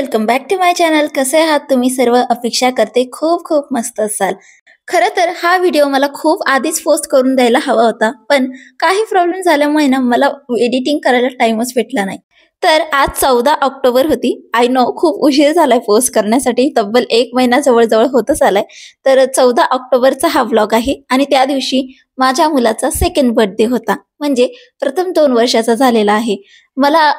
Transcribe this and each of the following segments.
Welcome back to my channel. कसे आहात तुम्ही सर्व? अपेक्षा करते खूप खूप मस्त असाल। खरं तर हा व्हिडिओ मला खूप आधीच पोस्ट करून द्यायला हवा होता, पण काही प्रॉब्लेम झाल्यामुळे ना मला एडिटिंग करायला टाइमच भेटला नाही। तर आज 14 ऑक्टोबर होती। आय नो खूप उशीर झालाय पोस्ट करण्यासाठी, तब्बल 1 महिना जवळ होतच आलाय। तर 14 ऑक्टोबरचा हा व्लॉग आहे आणि त्या दिवशी माझ्या मुलाचा सेकंड बर्थडे होता, म्हणजे प्रथम 2 वर्षाचा झालेला आहे। मला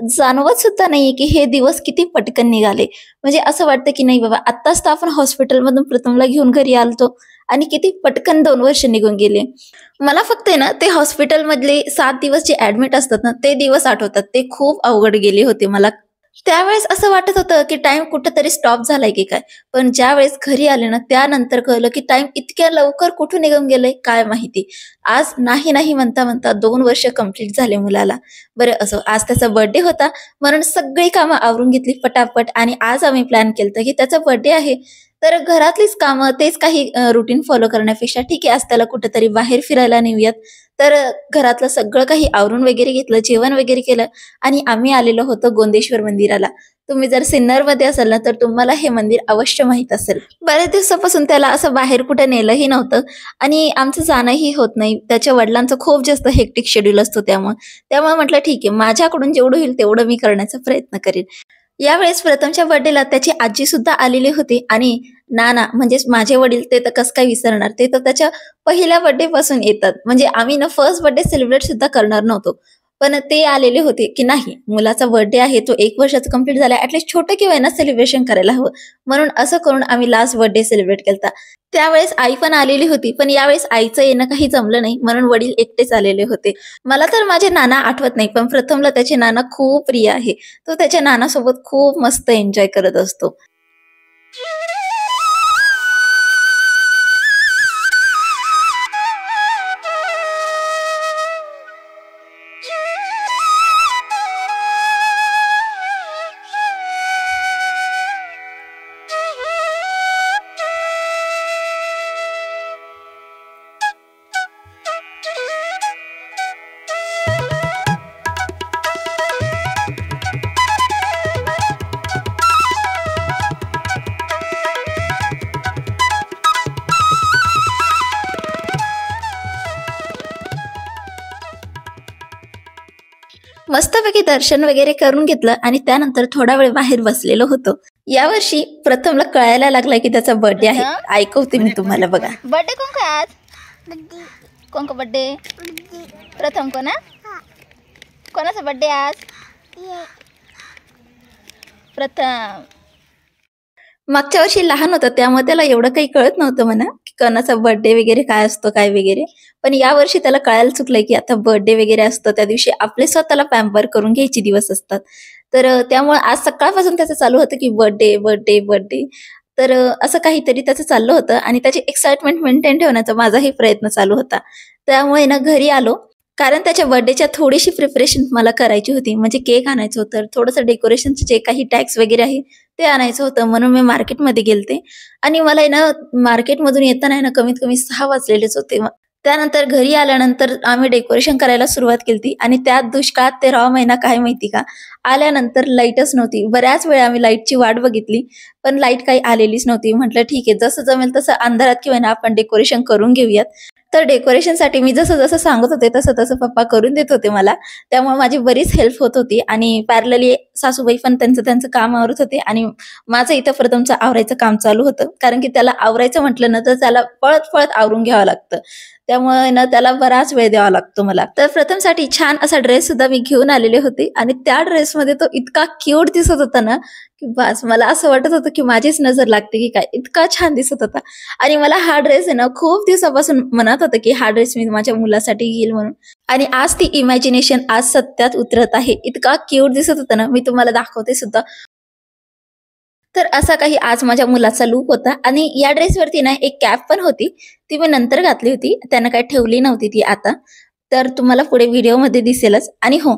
जाणवत सुद्धा नाहीये की हे दिवस किती पटकन निघाले। म्हणजे असं वाटतं की नाही बाबा, आत्ताच तर आपण हॉस्पिटलमधून प्रथमला घेऊन घरी आलतो आणि किती पटकन 2 वर्ष निघून गेले। मला फक्त आहे ना ते हॉस्पिटलमधले 7 दिवस जे ॲडमिट असतात ना, ते दिवस आठवतात। ते खूप अवघड गेले होते मला। त्यावेळेस असं वाटत होतं की टाईम कुठेतरी स्टॉप झालाय की काय? पण ज्यावेळेस घरी आले ना, त्यानंतर कळलं की टाईम इतक्या लवकर कुठून निघून गेलंय काय माहिती। आज नाही म्हणता 2 वर्ष कंप्लीट झाले मुलाला। बरं असो, आज त्याचा बर्थडे होता म्हणून सगळी कामं आवरून घेतली पटापट आणि आज आम्ही प्लॅन केलतं की त्याचा बर्थडे आहे, तर घरातलीच कामं तेच काही रुटीन फॉलो करण्यापेक्षा ठीक आहे आज त्याला कुठेतरी बाहेर फिरायला नेऊयात। तर घरातलं सगळं काही आवरून वगैरे घेतलं, जेवण वगैरे केलं आणि आम्ही आलेलो होतो गोंदेश्वर मंदिराला। तुम्ही जर सिन्नरमध्ये असाल ना, तर तुम्हाला हे मंदिर अवश्य माहीत असेल। बऱ्याच दिवसापासून त्याला असं बाहेर कुठे नेलंही नव्हतं आणि आमचं जाणंही होत नाही। त्याच्या वडिलांचं खूप जास्त हेक्टिक शेड्यूल असतो, त्यामुळे म्हटलं ठीक आहे, माझ्याकडून जेवढं होईल तेवढं मी करण्याचा प्रयत्न करेन। यावेळेस प्रथमच्या बर्थडेला त्याची आजी सुद्धा आलेली होती आणि नाना म्हणजेच माझे वडील ते तर कसं काय विसरणार, ते तर त्याच्या पहिल्या बर्थडे पासून येतात। म्हणजे आम्ही ना फर्स्ट बर्थडे सेलिब्रेट सुद्धा करणार नव्हतो, पण ते आलेले होते की नाही मुलाचा बर्थडे आहे, तो 1 वर्षाचा कंप्लीट झाला, ऍटलीस्ट छोटं किंवा ना सेलिब्रेशन करायला हवं। म्हणून असं करून आम्ही लास्ट बर्थडे सेलिब्रेट केलता। त्यावेळेस आई पण आलेली होती, पण यावेळेस आईचं येणं काही जमलं नाही म्हणून वडील एकटेच आलेले होते। मला तर माझे नाना आठवत नाही, पण प्रथमला त्याचे नाना खूप प्रिय आहे। तो त्याच्या नानासोबत खूप मस्त एन्जॉय करत असतो। मस्तपैकी दर्शन वगैरे करून घेतलं आणि त्यानंतर थोडा वेळ बाहेर बसलेलो होतो। यावर्षी प्रथमला कळायला लागलाय की त्याचा बर्थडे आहे। ऐकवते मी तुम्हाला, बघा। बर्थडे कोण का आज? कोण का बर्थडे? प्रथम को ना? कोणाचा बर्थडे आज? प्रथम। मागच्या वर्षी लहान होतं त्यामुळे त्याला एवढं काही कळत नव्हतं म्हणा की कोणाचा बर्थडे वगैरे काय असतो काय वगैरे, पण या वर्षी त्याला कळायला चुकलंय की आता बर्थडे वगैरे असतं, त्या दिवशी आपले स्वतःला पॅम्पर करून घ्यायचे दिवस असतात। तर त्यामुळे आज सकाळपासून त्याचं चालू होतं की बर्थडे बर्थडे बर्थडे। तर असं काहीतरी त्याचं चाललं होतं आणि त्याची एक्साइटमेंट मेंटेन ठेवण्याचा माझाही प्रयत्न चालू होता। त्यामुळे ना घरी आलो, कारण त्याच्या बर्थडेच्या थोडीशी प्रिपरेशन मला करायची होती। म्हणजे केक आणायचं होतं, थोडंसं डेकोरेशनचे जे काही टॅग्स वगैरे आहे ते आणायचं होतं, म्हणून मी मार्केटमध्ये गेलते आणि मला आहे ना मार्केटमधून येताना ना कमीत कमी 6 वाजलेलेच होते। त्यानंतर घरी आल्यानंतर आम्ही डेकोरेशन करायला सुरुवात केली आणि त्यात दुष्काळात ते राव महिना काय माहिती का, आल्यानंतर लाईटच नव्हती। बऱ्याच वेळा आम्ही लाईटची वाट बघितली, पण लाईट काही आलेलीच नव्हती। म्हटलं ठीक आहे, जसं जमेल तसं अंधारात किंवा ना आपण डेकोरेशन करून घेऊयात। तर डेकोरेशनसाठी मी जसं सांगत होते तसं पप्पा करून देत होते मला, त्यामुळे माझी बरीच हेल्प होत होती आणि पॅरलली सासूबाई पण त्यांचं काम आवरत होते आणि माझं इथं प्रथमचं आवरायचं काम चालू होतं। कारण की त्याला आवरायचं म्हटलं ना तर त्याला पळत आवरून घ्यावं लागतं, त्यामुळे ना त्याला बराच वेळ द्यावा लागतो मला। तर प्रथमसाठी छान असा ड्रेस सुद्धा मी घेऊन आलेले होते आणि त्या ड्रेसमध्ये तो इतका क्यूट दिसत होता ना की बस मला असं वाटत होतं की माझीच नजर लागते की काय, इतका छान दिसत होता। आणि मला हा ड्रेस आहे ना खूप दिवसापासून म्हणत होतं की हा ड्रेस मी माझ्या मुलासाठी घेईल म्हणून, आणि आज ती इमॅजिनेशन आज सत्यात उतरत आहे। इतका क्यूट दिसत होता ना, मी तुम्हाला दाखवते सुद्धा। तर असा काही आज माझ्या मुलाचा लुक होता आणि या ड्रेसवरती ना एक कॅप पण होती, ती मी नंतर घातली होती, त्यानं काही ठेवली नव्हती ती आता। तर तुम्हाला पुढे व्हिडिओमध्ये दिसेलच। आणि हो,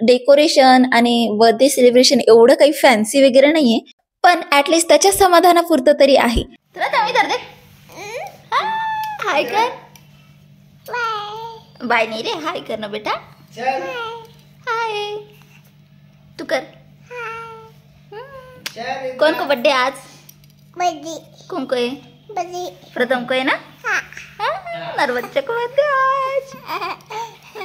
डेकोरेशन आणि बर्थडे सेलिब्रेशन एवढं काही फॅन्सी वगैरे नाहीये, पण ऍटलीस्ट त्याच्या समाधानापुरतं तरी आहे। तुला तमी कर दे। हाय कर। बाय नाही रे, हाय कर ना बेटा। हाय तू कर। कौन को बर्थडे आज? कौन को है? प्रथम को है ना? नर्वदच्या को बर्थडे आज.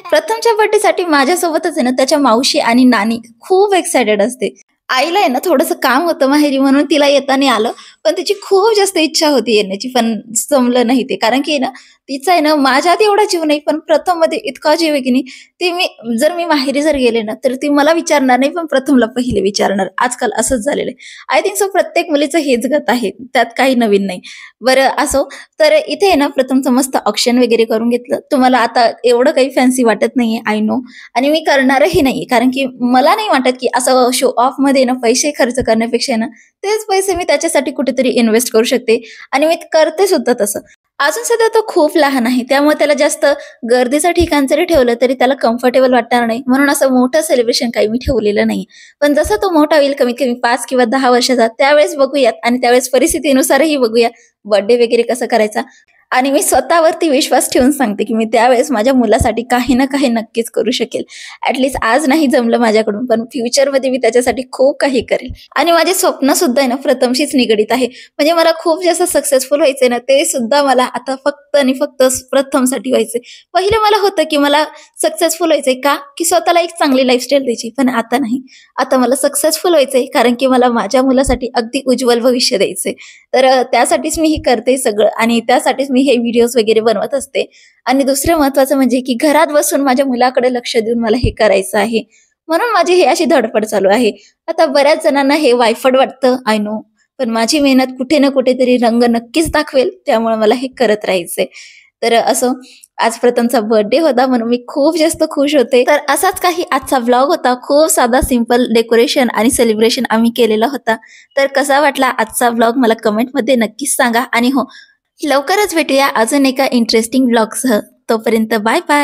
प्रथमच्या बर्थडे साठी माझ्यासोबतच आहे ना त्याच्या मावशी आणि नानी खूप एक्सायटेड असते. आईला आहे ना थोडंसं काम होतं माहेरी म्हणून तिला येता नाही आलं, पण तिची खूप जास्त इच्छा होती येण्याची, पण जमलं नाही ते. कारण की ना तिचा आहे ना माझ्यात एवढा जीव नाही, पण प्रथम मध्ये इतका जीव आहे की नाही. ती मी माहेरी जर गेले ना तर ती मला विचारणार नाही, पण प्रथमला पहिले विचारणार. आजकाल असंच झालेलं आहे. आय थिंक सो प्रत्येक मुलीचं हेच गत आहे, त्यात काही नवीन नाही. बरं असो, तर इथे आहे ना प्रथमचं मस्त ऑक्शन वगैरे करून घेतलं. तुम्हाला आता एवढं काही फॅन्सी वाटत नाहीये, आय नो, आणि मी करणारही नाही. कारण की मला नाही वाटत की असं शो ऑफ मध्ये ना पैसे खर्च करण्यापेक्षा ना तेच पैसे मी त्याच्यासाठी कुठेतरी इन्व्हेस्ट करू शकते, आणि मी करते सुद्धा तसं. अजून सध्या तो खूप लहान आहे, त्यामुळे त्याला जास्त गर्दीचं ठिकाण जरी ठेवलं तरी त्याला कम्फर्टेबल वाटणार नाही, म्हणून असं मोठं सेलिब्रेशन काही मी ठेवलेलं नाही. पण जसा तो मोठा होईल, कमीत कमी 5 किंवा 10 वर्षाचा, त्यावेळेस बघूयात, आणि त्यावेळेस परिस्थितीनुसारही बघूया बर्थडे वगैरे कसं करायचा. आणि मी स्वतःवरती विश्वास ठेवून सांगते की मी त्यावेळेस माझ्या मुलासाठी काही ना काही नक्कीच करू शकेल. ऍटलीस्ट आज नाही जमलं माझ्याकडून, पण फ्युचरमध्ये मी त्याच्यासाठी खूप काही करेल. आणि माझे स्वप्न सुद्धा आहे ना प्रथमशीच निगडीत आहे. म्हणजे मला खूप जास्त सक्सेसफुल व्हायचंय ना, ते सुद्धा मला आता फक्त आणि फक्त प्रथमसाठी व्हायचंय. पहिलं मला होतं की मला सक्सेसफुल व्हायचंय का, की स्वतःला एक चांगली लाईफस्टाईल द्यायची, पण आता नाही. आता मला सक्सेसफुल व्हायचंय कारण की मला माझ्या मुलासाठी अगदी उज्ज्वल भविष्य द्यायचंय. तर त्यासाठीच मी हे करते सगळं, आणि त्यासाठीच मी हे व्हिडिओज वगैरे बनवत असते. आणि दुसरं महत्वाचं म्हणजे की घरात बसून माझ्या मुलाकडे लक्ष देऊन मला हे करायचं आहे, म्हणून माझी हे अशी धडपड चालू आहे. आता बऱ्याच जणांना हे वायफड वाटतं, आय नो, पण माझी मेहनत कुठे ना कुठेतरी रंग नक्कीच दाखवेल, त्यामुळे मला हे करत राहायचंय. तर असं आज प्रथमचा बर्थडे होता म्हणून मी खूप जास्त खुश होते. तर असाच काही आजचा व्लॉग होता. खूप साधा सिंपल डेकोरेशन आणि सेलिब्रेशन आम्ही केलेला होता. तर कसा वाटला आजचा व्लॉग मला कमेंटमध्ये नक्कीच सांगा. आणि हो, लवकरच भेटूया अजून एका इंटरेस्टिंग व्लॉगसह. तोपर्यंत बाय बाय.